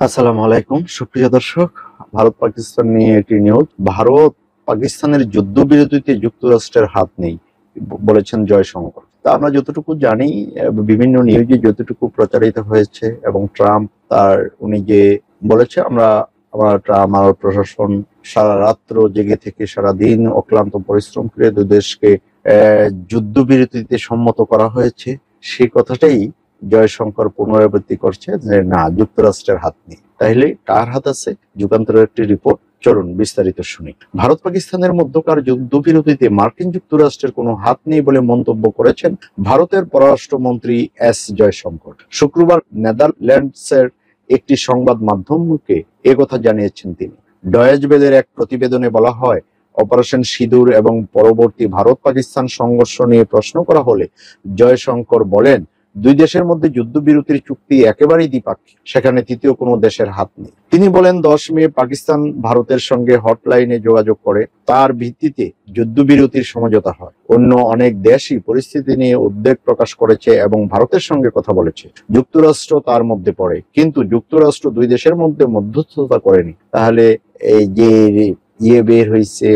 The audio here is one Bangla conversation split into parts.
আসসালামু আলাইকুম সুপ্রিয় দর্শক। ভারত পাকিস্তান নিয়ে একটি নিউজ। ভারত পাকিস্তানের যুদ্ধবিরতিতে যুক্তরাষ্ট্রের হাত নেই বলেছেন জয়শঙ্কর। তা আমরা যতটুকু জানি, বিভিন্ন নিউজে যতটুকু প্রচারিত হয়েছে, এবং ট্রাম্প উনি যে বলেছে, আমার প্রশাসন সারা রাত্র জেগে থেকে সারা দিন অক্লান্ত পরিশ্রম করে দুই দেশকে যুদ্ধবিরতিতে সম্মত করা হয়েছে, সেই কথাটাই জয়শঙ্কর পুনরাবৃত্তি করছে যে না, যুক্তরাষ্ট্রের হাত নেই। তাহলে কার হাত আছে? যুগান্তরের একটি রিপোর্ট, চলুন বিস্তারিত শুনি। ভারত পাকিস্তানের মধ্যকার যুদ্ধবিরতিতে মার্কিন যুক্তরাষ্ট্রের কোনো হাত নেই বলে মন্তব্য করেছেন ভারতের পররাষ্ট্রমন্ত্রী এস জয়শঙ্কর। শুক্রবার নেদারল্যান্ডসের একটি সংবাদ মাধ্যমকে একথা জানিয়েছেন তিনি। ডয়েজ ভেলের এক প্রতিবেদনে বলা হয়, অপারেশন সিঁদুর এবং পরবর্তী ভারত পাকিস্তান সংঘর্ষ নিয়ে প্রশ্ন করা হলে জয়শঙ্কর বলেন, দুই দেশের মধ্যে যুদ্ধবিরতির চুক্তি একেবারেই দ্বিপাক্ষিক, সেখানে তৃতীয় কোনো দেশের হাত নেই। তিনি বলেন, 10 মে পাকিস্তান ভারতের সঙ্গে হটলাইনে যোগাযোগ করে, তার ভিত্তিতে যুদ্ধবিরতির সমঝোতা হয়। অন্য অনেক দেশই পরিস্থিতি নিয়ে উদ্বেগ প্রকাশ করেছে এবং ভারতের সঙ্গে কথা বলেছে। যুক্তরাষ্ট্র তার মধ্যে পড়ে, কিন্তু যুক্তরাষ্ট্র দুই দেশের মধ্যে মধ্যস্থতা করেনি। তাহলে এই যে বের হয়েছে,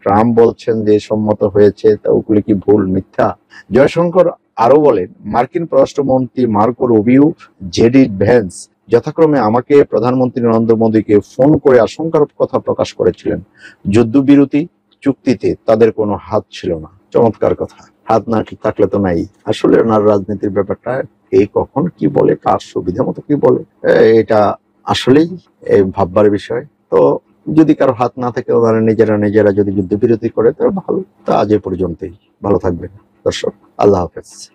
ট্রাম্প বলছেন যে সম্মত হয়েছে, তা ওগুলি কি ভুল, মিথ্যা? জয়শঙ্কর আরো বলেন, মার্কিন পররাষ্ট্রমন্ত্রী মার্কো রুবিও, জেডি ভ্যান্স যথাক্রমে আমাকে, প্রধানমন্ত্রী নরেন্দ্র মোদীকে ফোন করে আশঙ্কার কথা প্রকাশ করেছিলেন। যুদ্ধবিরতি চুক্তিতে তাদের কোনো হাত ছিল না। চমৎকার কথা। হাত না থাকলে তো নাই। আসলে ওনার রাজনীতির ব্যাপারটা কে কখন কি বলে, কার সুবিধা মতো কি বলে, এটা আসলেই ভাববার বিষয়। তো যদি কারো হাত না থাকে, ওনারা নিজেরা যদি যুদ্ধবিরতি করে, তাহলে ভালো। তা আজ এ পর্যন্তই। ভালো থাকবেন দর্শক। আল্লাহ হাফেজ।